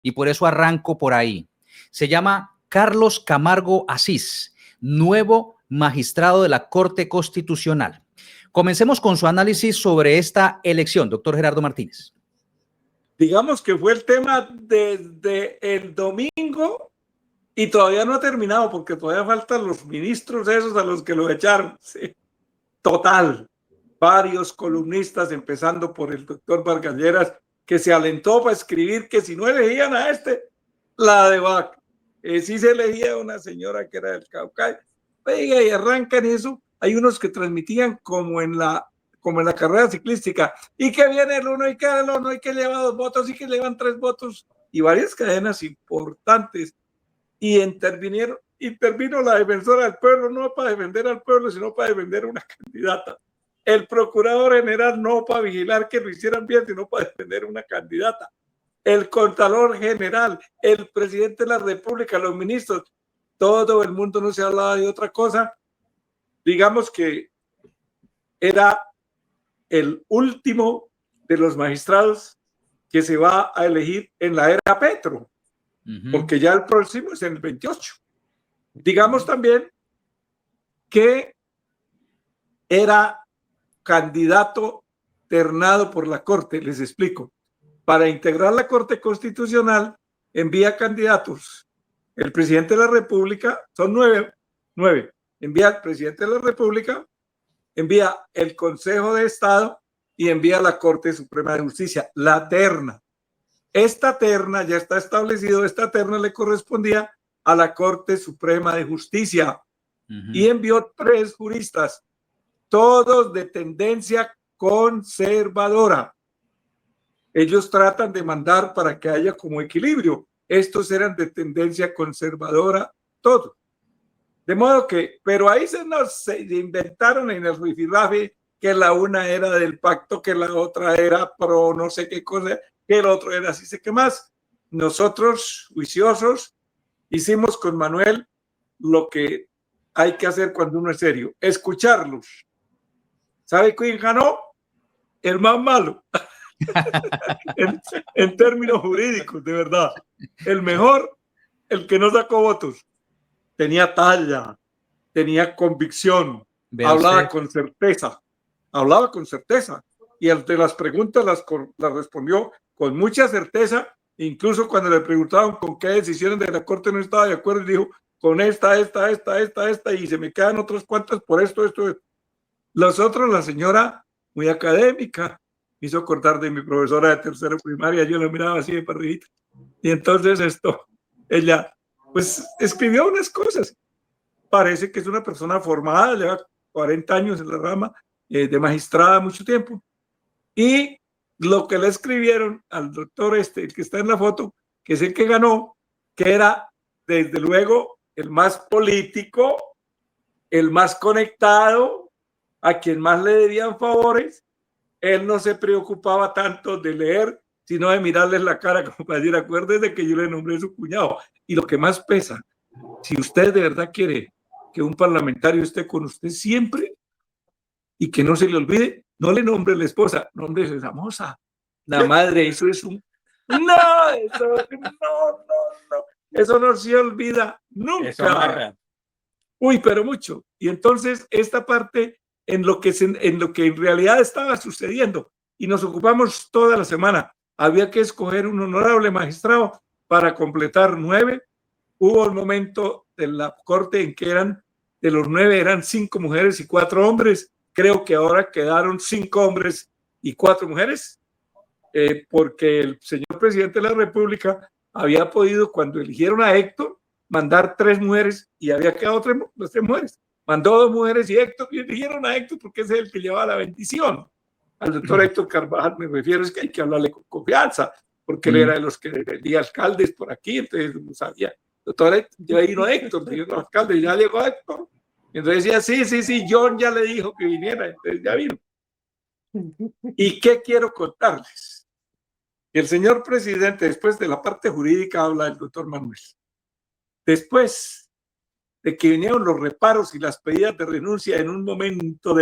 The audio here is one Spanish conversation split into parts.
y por eso arranco por ahí. Se llama Carlos Camargo Asís, nuevo magistrado de la Corte Constitucional. Comencemos con su análisis sobre esta elección, doctor Gerardo Martínez. Digamos que fue el tema desde el domingo y todavía no ha terminado porque todavía faltan los ministros esos a los que lo echaron. Sí. Total. Varios columnistas, empezando por el doctor Vargas Lleras, que se alentó para escribir que si no elegían a la de Vaca. Sí se elegía una señora que era del Cauca. Oiga, y arrancan eso. Hay unos que transmitían como en la carrera ciclística, y que viene el uno y que el uno y que lleva 2 votos y que llevan 3 votos, y varias cadenas importantes. Y intervino la defensora del pueblo, no para defender al pueblo, sino para defender una candidata. El procurador general no para vigilar que lo hicieran bien, sino para defender una candidata. El contralor general, el presidente de la República, los ministros, todo el mundo no se hablaba de otra cosa. Digamos que era el último de los magistrados que se va a elegir en la era Petro, porque ya el próximo es en el 28. Digamos también que era candidato ternado por la Corte, les explico. Para integrar la Corte Constitucional envía candidatos. El presidente de la República, son 9, envía al presidente de la República, envía el Consejo de Estado y envía a la Corte Suprema de Justicia, la terna. Esta terna ya está establecido, esta terna le correspondía a la Corte Suprema de Justicia y envió 3 juristas, todos de tendencia conservadora. Ellos tratan de mandar para que haya como equilibrio. Estos eran de tendencia conservadora, todos. De modo que, pero ahí se inventaron en el rifirrafe que la una era del pacto, que la otra era pro no sé qué cosa, que el otro era así sé qué más. Nosotros, juiciosos, hicimos con Manuel lo que hay que hacer cuando uno es serio, escucharlos. ¿Sabe quién ganó? El más malo. en términos jurídicos, de verdad. El mejor, el que no sacó votos. Tenía talla, tenía convicción, hablaba con certeza, y ante las preguntas las respondió con mucha certeza, incluso cuando le preguntaban con qué decisiones de la Corte no estaba de acuerdo, y dijo, con esta, y se me quedan otras cuantas por esto. Los otros, la señora, muy académica, me hizo acordar de mi profesora de tercero primaria, yo la miraba así de parrillita, y entonces ella, pues, escribió unas cosas. Parece que es una persona formada, lleva 40 años en la rama de magistrada, mucho tiempo. Y lo que le escribieron al doctor el que está en la foto, que es el que ganó, que era, desde luego, el más político, el más conectado, a quien más le debían favores. Él no se preocupaba tanto de leer, sino de mirarles la cara como para decir, acuérdese que yo le nombré su cuñado. Y lo que más pesa, si usted de verdad quiere que un parlamentario esté con usted siempre y que no se le olvide, no le nombre la esposa, nombre esa moza, la madre. Eso es eso no se olvida nunca. Uy, pero mucho. Y entonces esta parte en lo que en realidad estaba sucediendo, y nos ocupamos toda la semana. Había que escoger un honorable magistrado para completar 9. Hubo un momento de la Corte en que de los 9 eran 5 mujeres y 4 hombres. Creo que ahora quedaron 5 hombres y 4 mujeres, porque el señor presidente de la República había podido, cuando eligieron a Héctor, mandar 3 mujeres y había quedado 3 mujeres. Mandó 2 mujeres y eligieron a Héctor porque es el que llevaba la bendición. Al doctor Héctor Carvajal me refiero, es que hay que hablarle con confianza, porque él era de los que vendía alcaldes por aquí, entonces no sabía. Doctor, ya vino Héctor, señor alcalde, ya llegó Héctor. Entonces decía, sí, John ya le dijo que viniera, entonces ya vino. ¿Y qué quiero contarles? El señor presidente, después de la parte jurídica, habla del doctor Manuel. Después de que vinieron los reparos y las pedidas de renuncia en un momento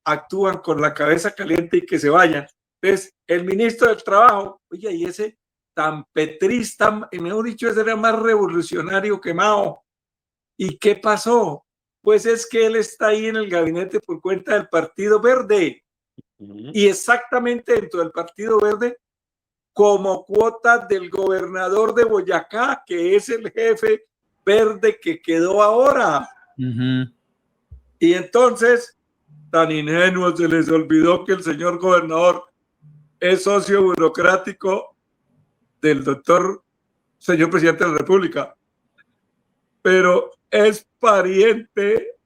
actúan con la cabeza caliente y que se vayan. Entonces, el ministro del Trabajo, oye, y ese tan petrista, mejor dicho, ese era más revolucionario que Mao. ¿Y qué pasó? Pues es que él está ahí en el gabinete por cuenta del Partido Verde. Y exactamente dentro del Partido Verde, como cuota del gobernador de Boyacá, que es el jefe verde que quedó ahora. Y entonces, tan ingenuos, se les olvidó que el señor gobernador es socio burocrático del doctor, señor presidente de la República, pero es pariente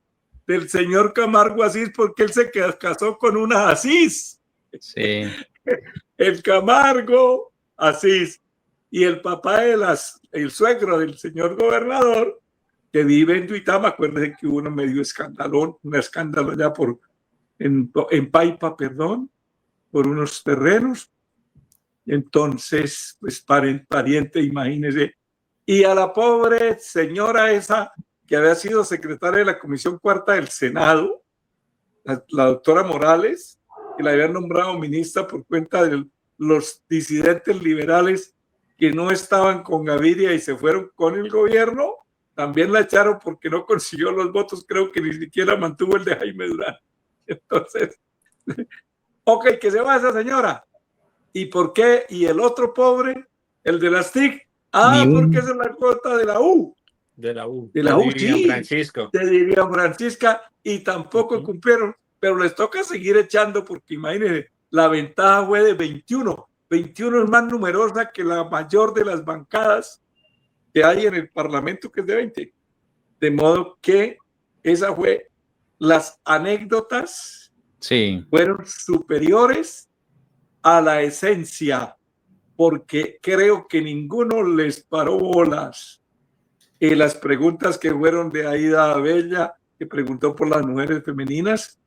del señor Camargo Asís porque él se casó con una Asís. Sí. El Camargo Asís y el papá de el suegro del señor gobernador que vive en Duitama. Acuérdense que hubo un escándalo ya en Paipa, perdón, por unos terrenos. Entonces, pues pariente, imagínese. Y a la pobre señora esa que había sido secretaria de la Comisión Cuarta del Senado, la doctora Morales, que la habían nombrado ministra por cuenta de los disidentes liberales que no estaban con Gaviria y se fueron con el gobierno, también la echaron porque no consiguió los votos, creo que ni siquiera mantuvo el de Jaime Durán. Entonces, ok, que se va esa señora. ¿Y por qué? Y el otro pobre, el de las TIC, porque esa es la cuota de la U. De la U. De la U, sí. Francisco. De Vivian Francisca, y tampoco cumplieron, pero les toca seguir echando porque imagínense, la ventaja fue de 21. 21 es más numerosa que la mayor de las bancadas que hay en el Parlamento, que es de 20. De modo que esa fue, las anécdotas fueron superiores a la esencia, porque creo que ninguno les paró bolas. Y las preguntas que fueron de Aida Bella, que preguntó por las mujeres femeninas,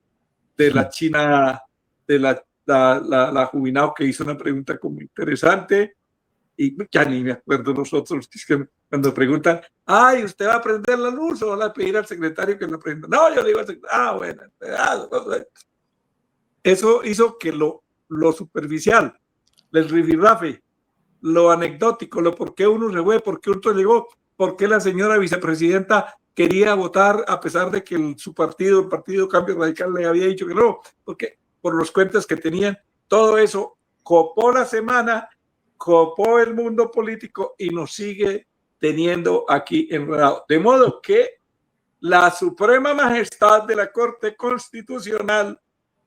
de la China, de la Jubilado, que hizo una pregunta como interesante, y ya ni me acuerdo nosotros, es que cuando preguntan, ¿usted va a prender la luz o va a pedir al secretario que lo prenda? No, yo le digo al secretario, bueno. Eso hizo que lo superficial, el rifirrafe, lo anecdótico, lo por qué uno se fue, por qué otro llegó, por qué la señora vicepresidenta quería votar a pesar de que su partido, el Partido Cambio Radical, le había dicho que no, porque por los cuentas que tenían, todo eso copó la semana, copó el mundo político y nos sigue teniendo aquí enredado. De modo que la Suprema Majestad de la Corte Constitucional,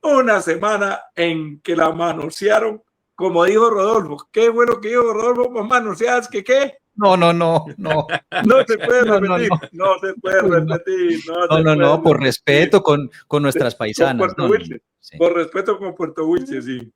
una semana en que la manosearon, como dijo Rodolfo. ¿Qué fue lo que dijo Rodolfo? Pues manoseadas, ¿que qué? No. No se puede repetir. No se puede repetir. No, por respeto con nuestras paisanas. Por respeto con Puerto Wilches, sí.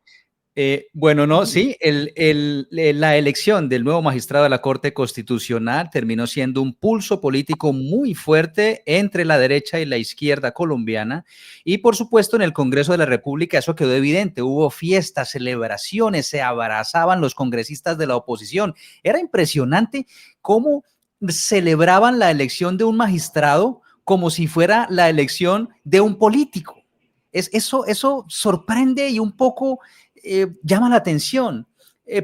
Bueno, no, sí, la elección del nuevo magistrado de la Corte Constitucional terminó siendo un pulso político muy fuerte entre la derecha y la izquierda colombiana, y por supuesto en el Congreso de la República eso quedó evidente. Hubo fiestas, celebraciones, se abrazaban los congresistas de la oposición. Era impresionante cómo celebraban la elección de un magistrado como si fuera la elección de un político. Eso sorprende y un poco llama la atención,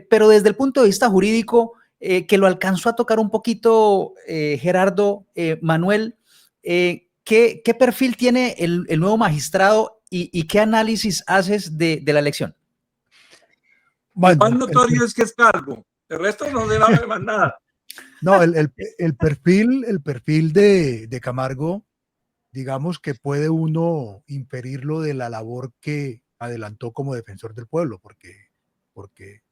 pero desde el punto de vista jurídico, que lo alcanzó a tocar un poquito Gerardo, Manuel, ¿qué perfil tiene el nuevo magistrado y qué análisis haces de la elección? Bueno, más notorio es que es calvo, el resto no se va a ver más nada. No, el perfil de Camargo, digamos que puede uno inferirlo de la labor que adelantó como defensor del pueblo, porque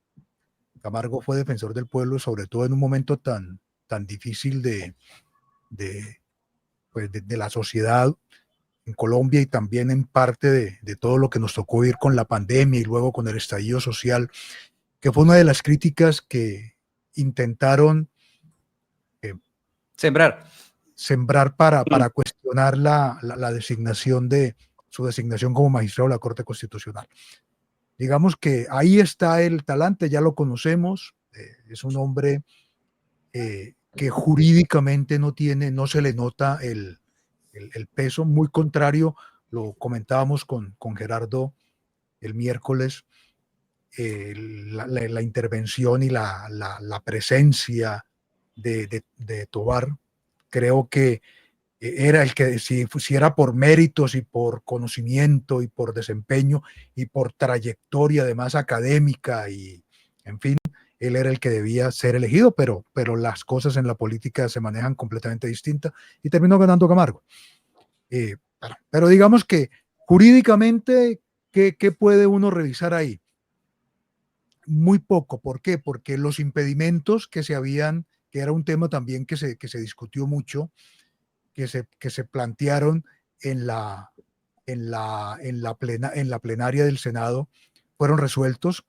Camargo fue defensor del pueblo, sobre todo en un momento tan difícil de la sociedad en Colombia y también en parte de todo lo que nos tocó vivir con la pandemia y luego con el estallido social, que fue una de las críticas que intentaron sembrar para cuestionar la designación su designación como magistrado de la Corte Constitucional. Digamos que ahí está el talante, ya lo conocemos, es un hombre que jurídicamente no se le nota el peso, muy contrario, lo comentábamos con Gerardo el miércoles, la intervención y la presencia de Tobar. Creo que era el que, si era por méritos y por conocimiento y por desempeño y por trayectoria además académica y, en fin, él era el que debía ser elegido, pero las cosas en la política se manejan completamente distintas y terminó ganando Camargo. Pero digamos que jurídicamente, ¿qué puede uno revisar ahí? Muy poco. ¿Por qué? Porque los impedimentos que era un tema también que se discutió mucho, que se plantearon en la plenaria del Senado, fueron resueltos.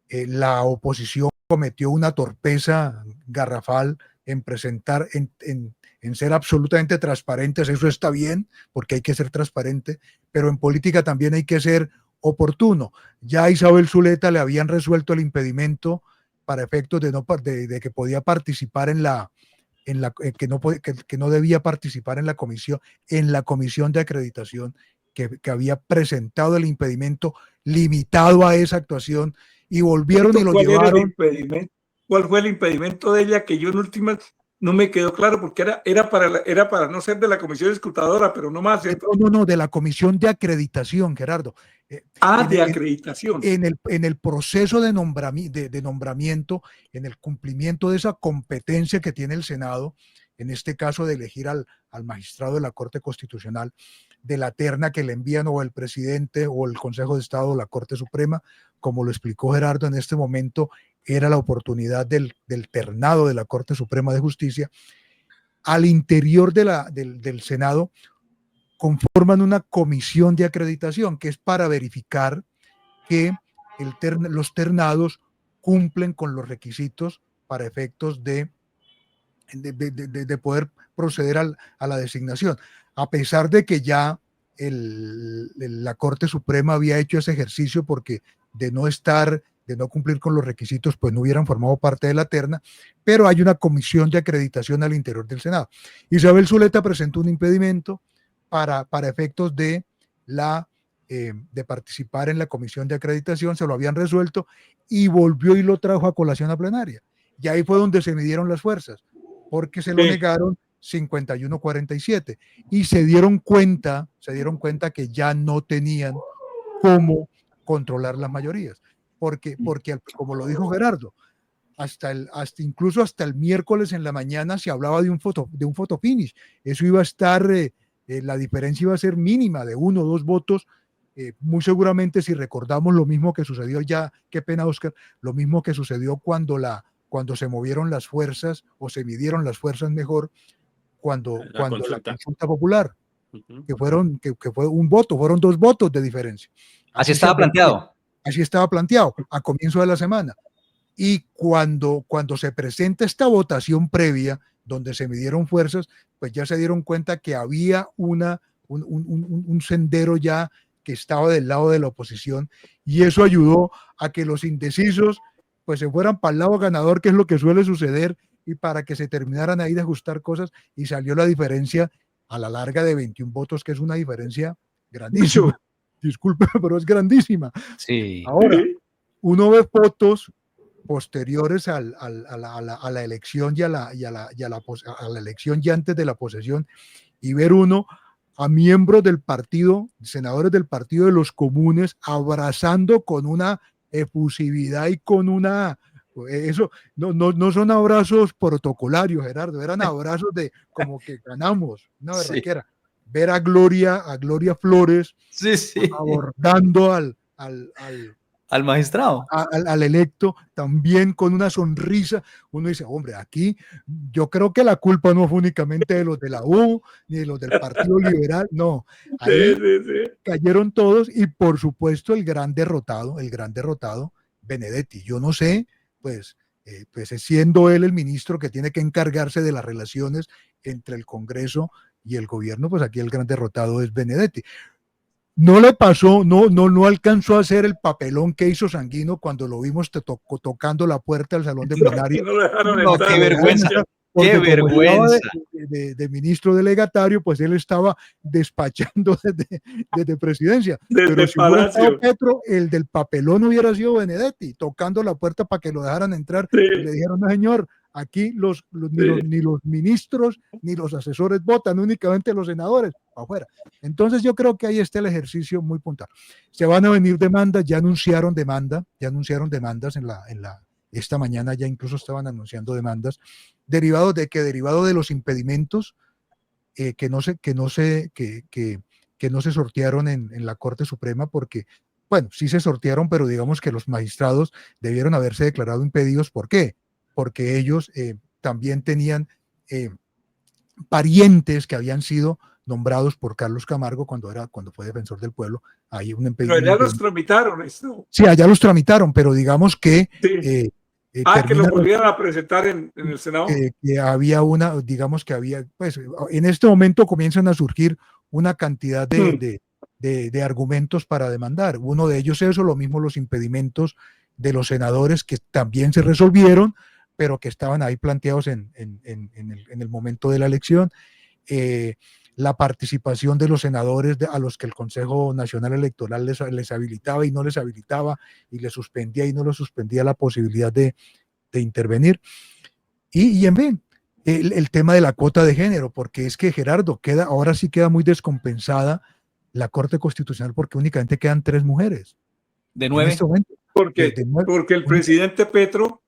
La oposición cometió una torpeza garrafal en presentar, en ser absolutamente transparentes. Eso está bien, porque hay que ser transparente, pero en política también hay que ser oportuno. Ya a Isabel Zuleta le habían resuelto el impedimento para efectos de que podía participar que no debía participar en la comisión de acreditación, que había presentado el impedimento limitado a esa actuación, y volvieron y lo llevaron. ¿Cuál fue el impedimento de ella? Que yo en últimas no me quedó claro, porque era para no ser de la comisión escrutadora, pero no más. No, de la comisión de acreditación, Gerardo. De acreditación. En el proceso de nombramiento, en el cumplimiento de esa competencia que tiene el Senado, en este caso de elegir al magistrado de la Corte Constitucional, de la terna que le envían o el presidente o el Consejo de Estado o la Corte Suprema, como lo explicó Gerardo, en este momento era la oportunidad del ternado de la Corte Suprema de Justicia. Al interior del Senado conforman una comisión de acreditación, que es para verificar que los ternados cumplen con los requisitos para efectos de poder proceder a la designación. A pesar de que ya la Corte Suprema había hecho ese ejercicio, porque de no cumplir con los requisitos, pues no hubieran formado parte de la terna, pero hay una comisión de acreditación al interior del Senado. Isabel Zuleta presentó un impedimento para efectos de participar en la comisión de acreditación, se lo habían resuelto y volvió y lo trajo a colación a plenaria. Y ahí fue donde se midieron las fuerzas, porque se lo negaron 51-47, y se dieron cuenta que ya no tenían cómo controlar las mayorías, porque como lo dijo Gerardo, incluso hasta el miércoles en la mañana se hablaba de un photo finish. Eso iba a estar, la diferencia iba a ser mínima, de 1 o 2 votos. Muy seguramente, si recordamos lo mismo que sucedió ya, qué pena Oscar, lo mismo que sucedió cuando se movieron las fuerzas, o se midieron las fuerzas mejor, cuando la consulta popular, que fue un voto, fueron 2 votos de diferencia. Así estaba planteado. Así estaba planteado a comienzo de la semana. Y cuando se presenta esta votación previa, donde se midieron fuerzas, pues ya se dieron cuenta que había un sendero ya que estaba del lado de la oposición, y eso ayudó a que los indecisos pues se fueran para el lado ganador, que es lo que suele suceder, y para que se terminaran ahí de ajustar cosas, y salió la diferencia a la larga de 21 votos, que es una diferencia grandísima. Disculpe, pero es grandísima. Sí. Ahora, uno ve fotos posteriores a la elección y a la elección ya antes de la posesión, y ver uno a miembros del partido, senadores del Partido de los Comunes, abrazando con una efusividad y con una... Eso no son abrazos protocolarios, Gerardo, eran abrazos de como que ganamos, una berraquera. Sí. Ver a Gloria Flores abordando al magistrado, al electo, también con una sonrisa. Uno dice, hombre, aquí yo creo que la culpa no fue únicamente de los de la U, ni de los del Partido Liberal, no. Ahí cayeron todos, y por supuesto el gran derrotado, Benedetti. Yo no sé, pues siendo él el ministro que tiene que encargarse de las relaciones entre el Congreso y el gobierno, pues aquí el gran derrotado es Benedetti. No le pasó, no alcanzó a hacer el papelón que hizo Sanguino cuando lo vimos tocando la puerta del salón de plenaria. No, qué vergüenza. ¡Qué como estaba vergüenza! de ministro delegatario, pues él estaba despachando desde presidencia. Desde Pero si hubiera estado Palacio. Petro, el del papelón hubiera sido Benedetti, tocando la puerta para que lo dejaran entrar. Sí, Y le dijeron, no señor, aquí ni los ministros ni los asesores votan, únicamente los senadores afuera. Entonces yo creo que ahí está el ejercicio muy puntual. Se van a venir demandas, ya anunciaron demandas esta mañana ya incluso estaban anunciando demandas derivado de los impedimentos que no se sortearon en la Corte Suprema, porque, bueno, sí se sortearon, pero digamos que los magistrados debieron haberse declarado impedidos. ¿Por qué? Porque ellos también tenían parientes que habían sido nombrados por Carlos Camargo cuando fue defensor del pueblo. Hay un pero ya los tramitaron esto. Sí, allá los tramitaron, pero digamos que Sí. Que lo volvieran a presentar en el Senado. Que había pues en este momento comienzan a surgir una cantidad de argumentos para demandar. Uno de ellos es eso, lo mismo los impedimentos de los senadores que también se resolvieron, pero que estaban ahí planteados en el momento de la elección. La participación de los senadores a los que el Consejo Nacional Electoral les habilitaba y no les habilitaba, y les suspendía y no les suspendía la posibilidad de intervenir. Y en fin, el tema de la cuota de género, porque es que, Gerardo, ahora sí queda muy descompensada la Corte Constitucional, porque únicamente quedan 3 mujeres. ¿De 9? En este momento, porque el presidente Petro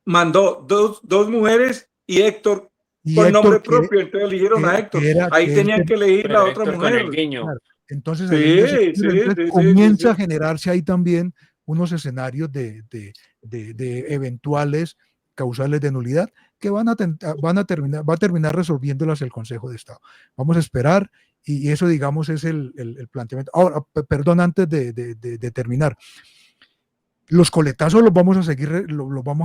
mandó dos mujeres y Héctor con nombre propio, entonces eligieron a Héctor. Ahí tenían que elegir la otra mujer. Claro. Entonces, comienza a generarse ahí también unos escenarios de eventuales causales de nulidad que va a terminar resolviéndolas el Consejo de Estado. Vamos a esperar, y eso, digamos, es el planteamiento. Ahora, perdón, antes de terminar, los coletazos los vamos a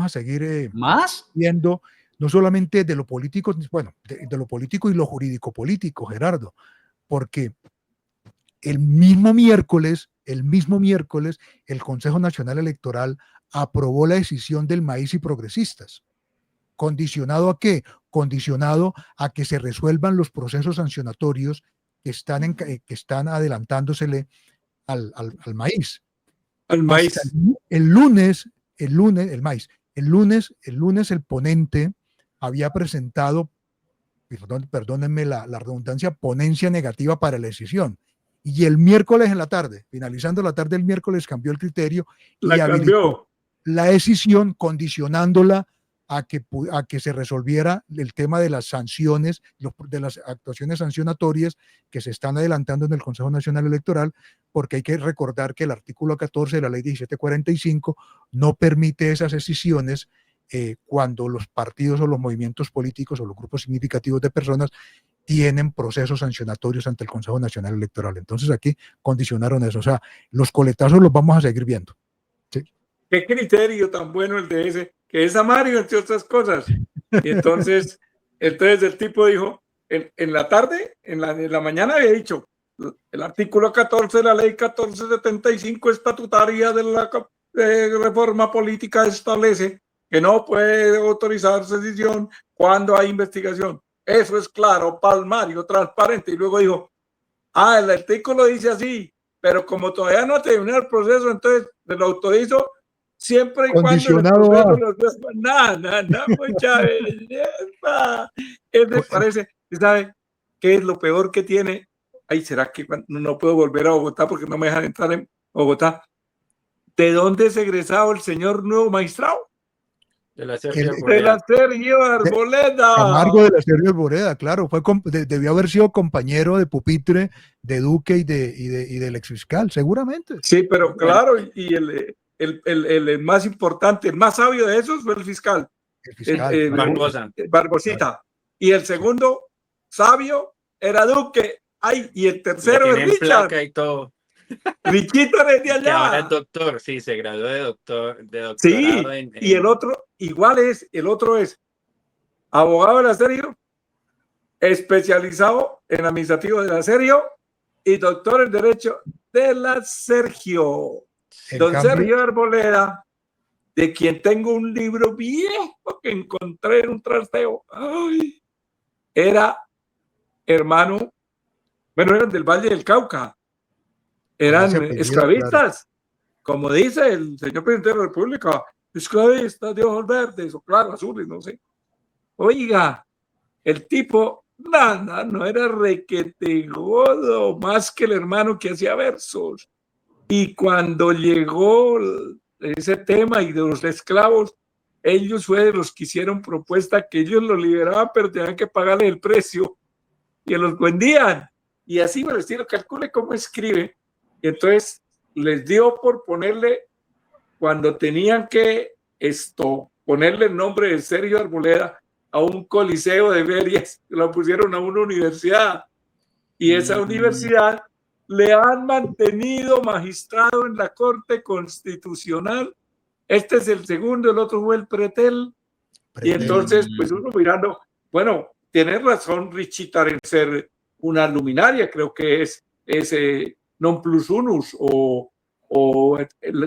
seguir ¿Más? viendo, no solamente de lo político, bueno, de lo político y lo jurídico-político, Gerardo, porque el mismo miércoles, el Consejo Nacional Electoral aprobó la decisión del MAIS y progresistas. ¿Condicionado a qué? Condicionado a que se resuelvan los procesos sancionatorios que están adelantándosele al MAIS. Al MAIS. El lunes, el MAIS. El lunes el ponente había presentado, perdónenme la redundancia, ponencia negativa para la decisión. Y el miércoles en la tarde, finalizando la tarde el miércoles, cambió el criterio y habilitó la decisión, condicionándola a que se resolviera el tema de las sanciones, de las actuaciones sancionatorias que se están adelantando en el Consejo Nacional Electoral, porque hay que recordar que el artículo 14 de la ley 1745 no permite esas decisiones cuando los partidos o los movimientos políticos o los grupos significativos de personas tienen procesos sancionatorios ante el Consejo Nacional Electoral. Entonces aquí condicionaron eso. O sea, los coletazos los vamos a seguir viendo. ¿Sí? Qué criterio tan bueno el de ese, que es Amario, entre otras cosas. Y entonces el tipo dijo, en la tarde, en la mañana había dicho, el artículo 14 de la ley 1475 estatutaria de la reforma política establece que no puede autorizar sedición cuando hay investigación. Eso es claro, palmario, transparente. Y luego dijo, el artículo dice así, pero como todavía no terminó el proceso, entonces me lo autorizo siempre y condicionado cuando el proceso nada, mucha belleza. Me parece, ¿sabe qué es lo peor que tiene? Ay, ¿será que no puedo volver a Bogotá porque no me dejan entrar en Bogotá? ¿De dónde es egresado el señor nuevo magistrado? De la Sergio Arboleda. Camargo de la Sergio Arboleda, claro, debió haber sido compañero de pupitre de Duque y del exfiscal, seguramente. Sí, pero claro, y el más importante, el más sabio de esos fue el fiscal. Barbosita. Claro. Y el segundo sabio era Duque. Y el tercero es Richard. Placa y todo. Richito es de allá. Que ahora es doctor, sí, se graduó de doctorado. Sí, y el otro, el otro es abogado de la Sergio, especializado en administrativo de la Sergio y doctor en Derecho de la Sergio. Don Sergio Arboleda de quien tengo un libro viejo que encontré en un trasteo. Ay, era hermano, bueno, eran del Valle del Cauca, eran ese apellido, esclavistas, como dice el señor presidente de la República, esclavistas de ojos verdes o claro, azules, no sé. Oiga, el tipo, nada, no era requete godo, más que el hermano que hacía versos. Y cuando llegó ese tema y de los esclavos, ellos fue de los que hicieron propuesta que ellos los liberaban, pero tenían que pagarle el precio y los vendían. Y así me estilo, calcule cómo escribe. Y entonces les dio por ponerle, cuando tenían que ponerle el nombre de Sergio Arboleda a un coliseo de ferias, lo pusieron a una universidad. Y esa universidad le han mantenido magistrado en la Corte Constitucional. Este es el segundo, el otro fue el Pretel. Y entonces, pues uno mirando, bueno, tiene razón Richita en ser una luminaria, creo que es non plus unus o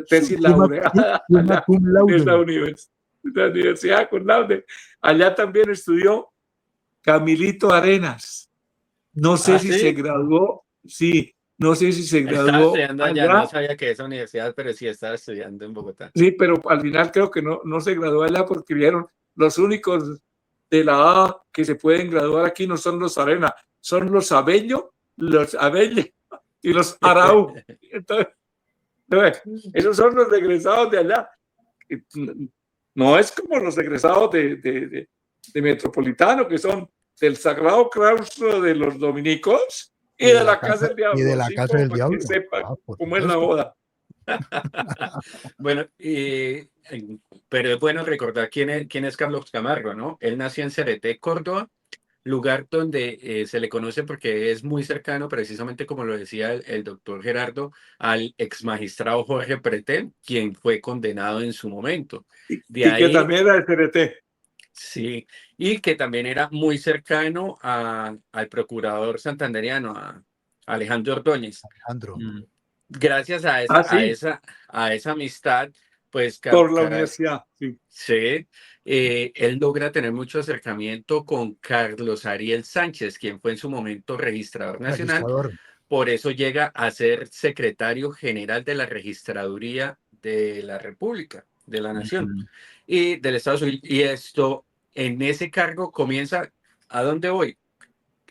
tesis laureada en la universidad con laude. Allá también estudió Camilito Arenas. No sé si se graduó, sí, no sé si se Estaba graduó estudiando allá, no sabía que esa universidad, pero sí estaba estudiando en Bogotá. Sí, pero al final creo que no se graduó allá porque vieron los únicos de la A que se pueden graduar aquí no son los Arena, son los Abello y los Arau. Entonces, esos son los egresados de allá. No es como los egresados de Metropolitano, que son del Sagrado Claustro de los Dominicos y de la Casa del Diablo. Y de la Casa del Diablo. Que sepan cómo es la boda. Bueno, pero es bueno recordar quién es Carlos Camargo, ¿no? Él nació en Cereté, Córdoba, lugar donde se le conoce porque es muy cercano, precisamente como lo decía el doctor Gerardo, al ex magistrado Jorge Pretel, quien fue condenado en su momento. Y que también era de CRT. Sí, y que también era muy cercano al procurador santanderiano, a Alejandro Ordóñez. Gracias a esa amistad, pues por la universidad, sí, él logra tener mucho acercamiento con Carlos Ariel Sánchez, quien fue en su momento registrador nacional. Por eso llega a ser secretario general de la Registraduría de la República, de la Nación y del Estado Civil. Y esto, en ese cargo comienza, ¿a dónde voy?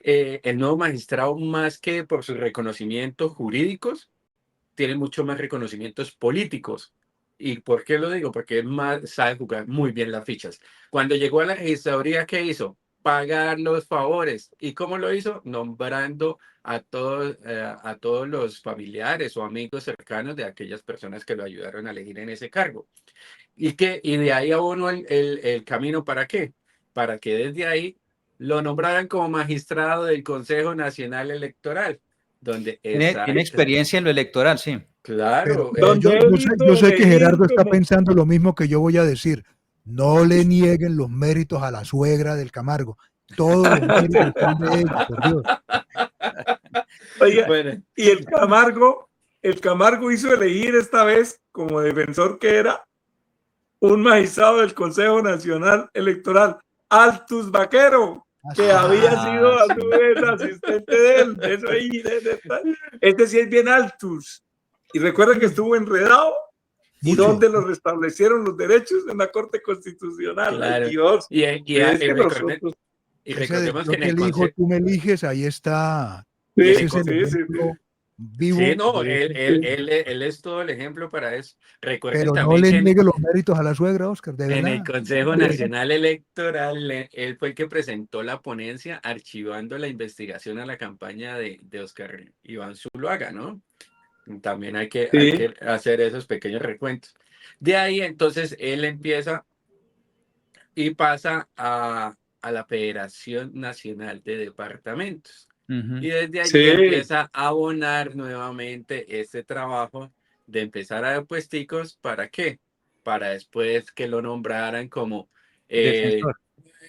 El nuevo magistrado, más que por sus reconocimientos jurídicos, tiene mucho más reconocimientos políticos. ¿Y por qué lo digo? Porque él sabe jugar muy bien las fichas. Cuando llegó a la registraduría, ¿qué hizo? Pagar los favores. ¿Y cómo lo hizo? Nombrando a todos los familiares o amigos cercanos de aquellas personas que lo ayudaron a elegir en ese cargo. Y de ahí abonó el camino, ¿para qué? Para que desde ahí lo nombraran como magistrado del Consejo Nacional Electoral, donde tiene experiencia en lo electoral, sí. Claro. Yo sé que Gerardo está pensando lo mismo que yo voy a decir. No le nieguen los méritos a la suegra del Camargo. Todos los méritos son de ella, por Dios. Oiga, bueno. Y el Camargo hizo elegir esta vez, como defensor que era, un magistrado del Consejo Nacional Electoral, Altus Vaquero, que había sido a su vez asistente de él. Eso ahí, este sí es bien Altus. Y recuerda que estuvo enredado y donde lo restablecieron los derechos en la Corte Constitucional. Claro. Ay, Dios. Y recordemos que en el Consejo... Tú me eliges, ahí está. Sí, vivo. Sí, no, él es todo el ejemplo para eso. Recuerden pero también no le niegue los méritos a la suegra, Oscar, de verdad. En el Consejo Nacional Electoral, él fue el que presentó la ponencia archivando la investigación a la campaña de Oscar Iván Zuluaga, ¿no? También hay que hacer esos pequeños recuentos. De ahí, entonces, él empieza y pasa a la Federación Nacional de Departamentos. Y desde allí empieza a abonar nuevamente este trabajo de empezar a dar puesticos. ¿Para qué? Para después que lo nombraran como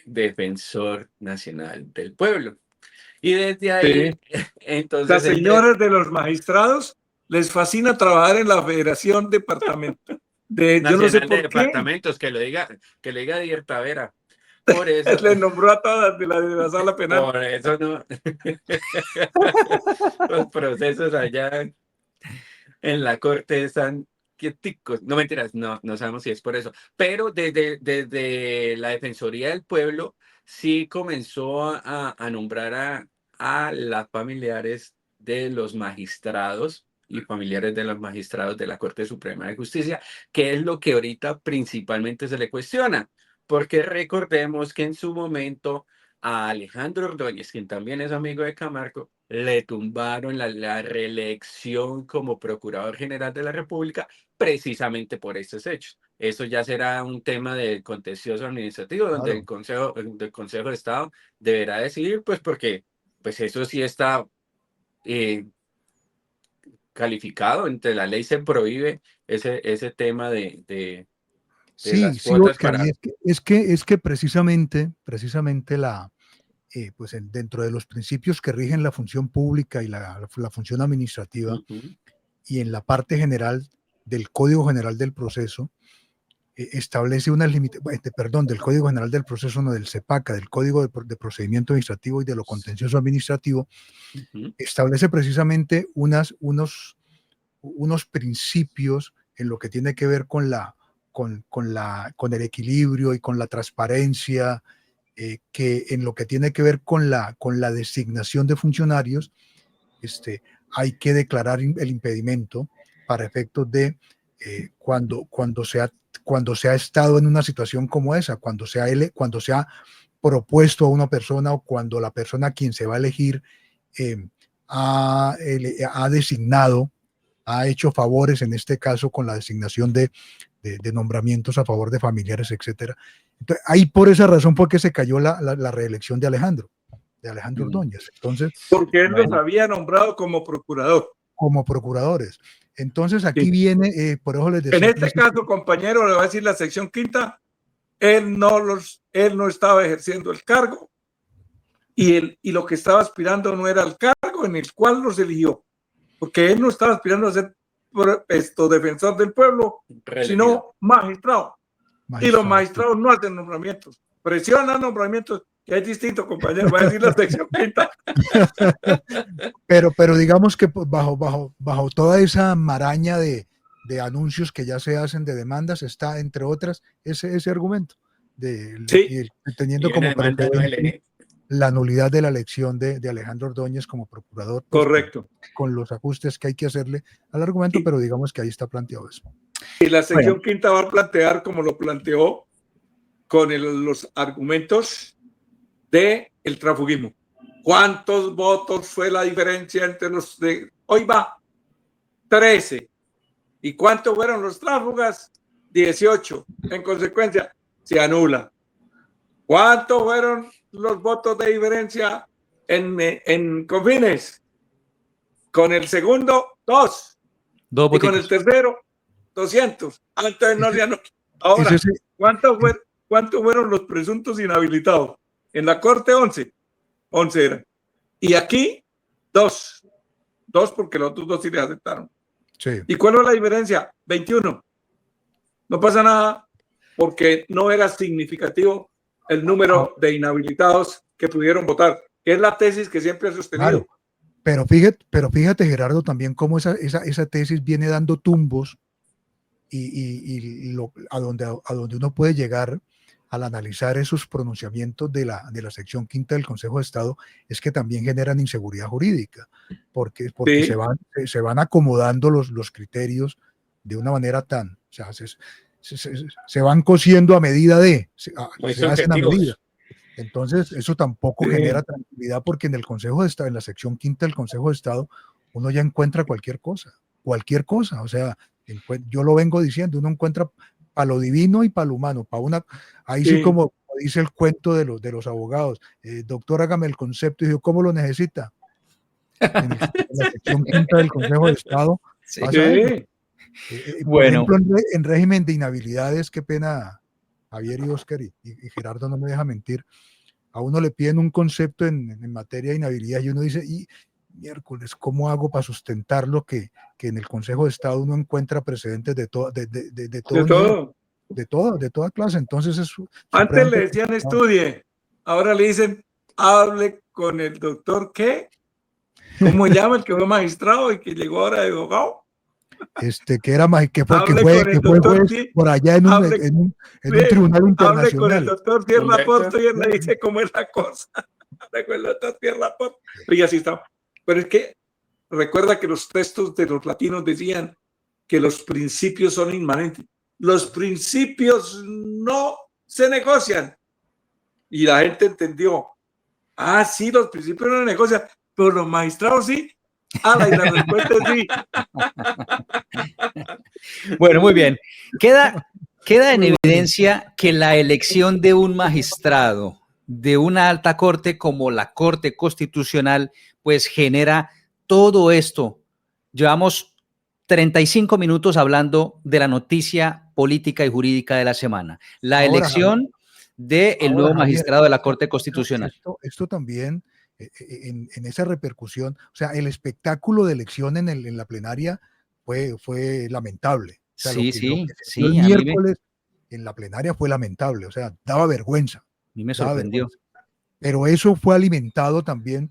defensor nacional del pueblo. Y desde ahí, entonces... Las señoras de los magistrados les fascina trabajar en la Federación Departamental. yo no sé por de qué. Departamentos, que lo diga Dier Tavera. Por eso. Le nombró a todas de la sala penal. Por eso no. Los procesos allá en la corte están quieticos. No, mentiras, no sabemos si es por eso. Pero desde la Defensoría del Pueblo sí comenzó a nombrar a las familiares de los magistrados y familiares de los magistrados de la Corte Suprema de Justicia, que es lo que ahorita principalmente se le cuestiona. Porque recordemos que en su momento a Alejandro Ordóñez, quien también es amigo de Camargo, le tumbaron la reelección como Procurador General de la República precisamente por estos hechos. Eso ya será un tema de contencioso administrativo, donde el Consejo de Estado deberá decidir, pues porque pues eso sí está calificado, entre la ley se prohíbe ese tema de las Sí, cuotas Oscar, para... y es que precisamente pues dentro de los principios que rigen la función pública y la función administrativa, y en la parte general del Código General del Proceso, establece unas limitaciones, del Código General del Proceso, no del CEPACA, del Código de Procedimiento Administrativo y de lo Contencioso Administrativo, establece precisamente unos principios en lo que tiene que ver con el equilibrio y con la transparencia, que en lo que tiene que ver con la designación de funcionarios, hay que declarar el impedimento para efectos de cuando se ha estado en una situación como esa, cuando se ha propuesto a una persona o cuando la persona a quien se va a elegir ha designado, ha hecho favores, en este caso con la designación de nombramientos a favor de familiares, etcétera. Entonces, ahí por esa razón fue que se cayó la reelección de Alejandro Ordóñez. Entonces, porque él los había nombrado como procurador. Como procuradores. Entonces, aquí viene, por eso les decía. En este caso, compañero, le voy a decir la sección quinta, él no estaba ejerciendo el cargo y lo que estaba aspirando no era el cargo en el cual los eligió, porque él no estaba aspirando a ser defensor del pueblo, sino magistrado. Y los magistrados no hacen nombramientos, presionan nombramientos, que es distinto, compañero, va a decir la sección quinta. pero digamos que bajo toda esa maraña de anuncios que ya se hacen, de demandas, está, entre otras, ese argumento, teniendo como precedente la nulidad de la elección de Alejandro Ordóñez como procurador. Pues, correcto. Con los ajustes que hay que hacerle al argumento, pero digamos que ahí está planteado eso. Y la sección quinta va a plantear, como lo planteó, con los argumentos del transfugismo. ¿Cuántos votos fue la diferencia entre los de hoy va? 13. ¿Y cuántos fueron los tránsfugas? 18. En consecuencia, se anula. ¿Cuántos fueron los votos de diferencia en Confines? Con el segundo, 2. Y con el tercero, 200. Entonces no se anula. Ahora, ¿cuántos fueron los presuntos inhabilitados? En la Corte, 11. 11 eran. Y aquí, 2. 2 porque los otros 2 sí les aceptaron. Sí. ¿Y cuál es la diferencia? 21. No pasa nada porque no era significativo el número de inhabilitados que pudieron votar, que es la tesis que siempre ha sostenido. Claro. Pero fíjate, Gerardo, también cómo esa tesis viene dando tumbos a donde uno puede llegar al analizar esos pronunciamientos de la sección quinta del Consejo de Estado, es que también generan inseguridad jurídica, porque sí, se van acomodando los criterios de una manera tan, o sea, se van cosiendo a medida se hacen a medida. Entonces, eso tampoco genera tranquilidad, porque en el Consejo de Estado, en la sección quinta del Consejo de Estado, uno ya encuentra cualquier cosa, o sea, yo lo vengo diciendo, uno encuentra para lo divino y para lo humano, ahí sí como dice el cuento de los abogados, doctor, hágame el concepto, y yo, ¿cómo lo necesita? En la sección quinta del Consejo de Estado pasa eso. Por ejemplo, en régimen de inhabilidades, qué pena, Javier y Oscar y Gerardo no me deja mentir, a uno le piden un concepto en materia de inhabilidad y uno dice, y miércoles, ¿cómo hago para sustentarlo que en el Consejo de Estado uno encuentra precedentes de todo nivel, de toda clase? Entonces es antes le decían estudie, ahora le dicen hable con el doctor ¿qué? ¿Cómo se llama el que fue magistrado y que llegó ahora de abogado? Que fue juez por allá en un tribunal internacional. Hable con el doctor Pierre Laporte y él le dice cómo es la cosa. Hable con el doctor Pierre Laporte. Y así está. Pero es que recuerda que los textos de los latinos decían que los principios son inmanentes. Los principios no se negocian. Y la gente entendió. Ah, sí, los principios no se negocian, pero los magistrados sí. Y la respuesta es sí. Bueno, muy bien. Queda en evidencia que la elección de un magistrado de una alta corte como la Corte Constitucional, pues genera todo esto. Llevamos 35 minutos hablando de la noticia política y jurídica de la semana. La elección del nuevo magistrado de la Corte Constitucional. Esto también, en esa repercusión, o sea, el espectáculo de elección en la plenaria fue lamentable. O sea, sí. El miércoles en la plenaria fue lamentable, o sea, daba vergüenza. A mí me sorprendió. Vergüenza. Pero eso fue alimentado también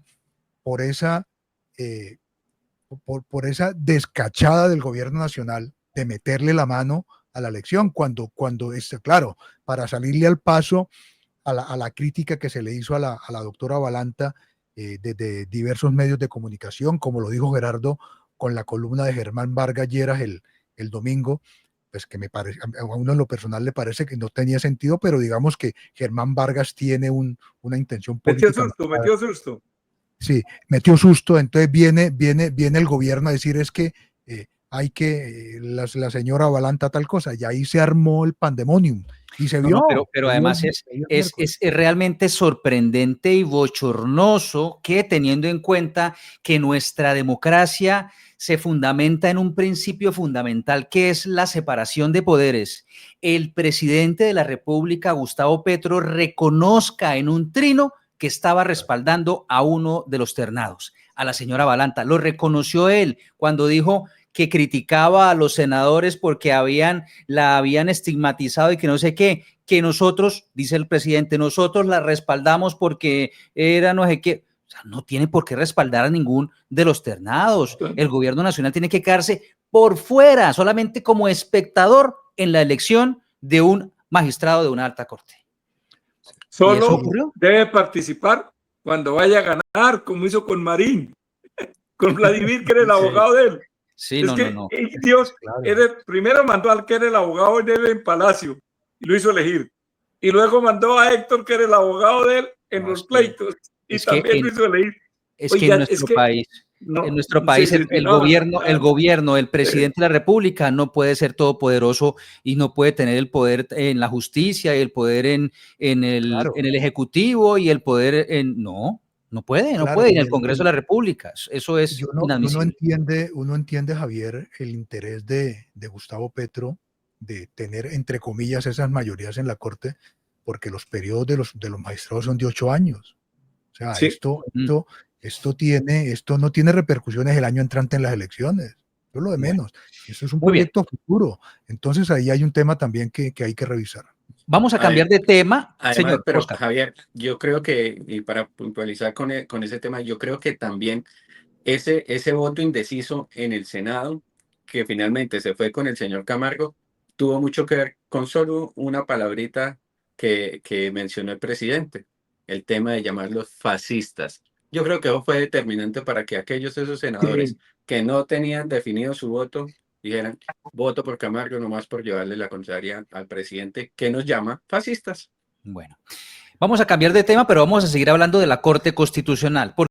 por esa descachada del gobierno nacional de meterle la mano a la elección, cuando claro, para salirle al paso a la crítica que se le hizo a la doctora Balanta de diversos medios de comunicación, como lo dijo Gerardo con la columna de Germán Vargas Lleras el domingo, pues que me parece, a uno en lo personal le parece que no tenía sentido, pero digamos que Germán Vargas tiene una intención política. Metió susto. Sí, metió susto, entonces viene el gobierno a decir es que hay que la señora Balanta tal cosa, y ahí se armó el pandemonium y se vio. Pero además es realmente sorprendente y bochornoso que, teniendo en cuenta que nuestra democracia se fundamenta en un principio fundamental que es la separación de poderes, el presidente de la República, Gustavo Petro, reconozca en un trino que estaba respaldando a uno de los ternados, a la señora Balanta. Lo reconoció él cuando dijo que criticaba a los senadores porque la habían estigmatizado y que no sé qué, que nosotros, dice el presidente, nosotros la respaldamos porque era no sé qué. O sea, no tiene por qué respaldar a ningún de los ternados. El gobierno nacional tiene que quedarse por fuera, solamente como espectador en la elección de un magistrado de una alta corte. Solo debe participar cuando vaya a ganar, como hizo con Marín, con Vladimir, que era el abogado de él. Sí, es Dios, claro. Primero mandó al que era el abogado de él en Palacio, y lo hizo elegir. Y luego mandó a Héctor, que era el abogado de él, en los pleitos, y también lo hizo elegir. Es que en nuestro país, el gobierno, el presidente de la República no puede ser todopoderoso y no puede tener el poder en la justicia y el poder en el ejecutivo y el poder no puede en el Congreso de la República. Eso es inadmisible. Uno entiende, Javier, el interés de Gustavo Petro de tener, entre comillas, esas mayorías en la Corte, porque los periodos de los magistrados son de 8 años. O sea, sí. Esto no tiene repercusiones el año entrante en las elecciones. Eso es lo de menos. Eso es un proyecto futuro. Entonces ahí hay un tema también que hay que revisar. Vamos a cambiar de tema, señor. Pero Oscar. Javier, yo creo que, y para puntualizar con ese tema, yo creo que también ese voto indeciso en el Senado, que finalmente se fue con el señor Camargo, tuvo mucho que ver con solo una palabrita que mencionó el presidente, el tema de llamarlos fascistas. Yo creo que eso fue determinante para que esos senadores que no tenían definido su voto dijeran, voto por Camargo nomás por llevarle la contraria al presidente que nos llama fascistas. Bueno, vamos a cambiar de tema, pero vamos a seguir hablando de la Corte Constitucional.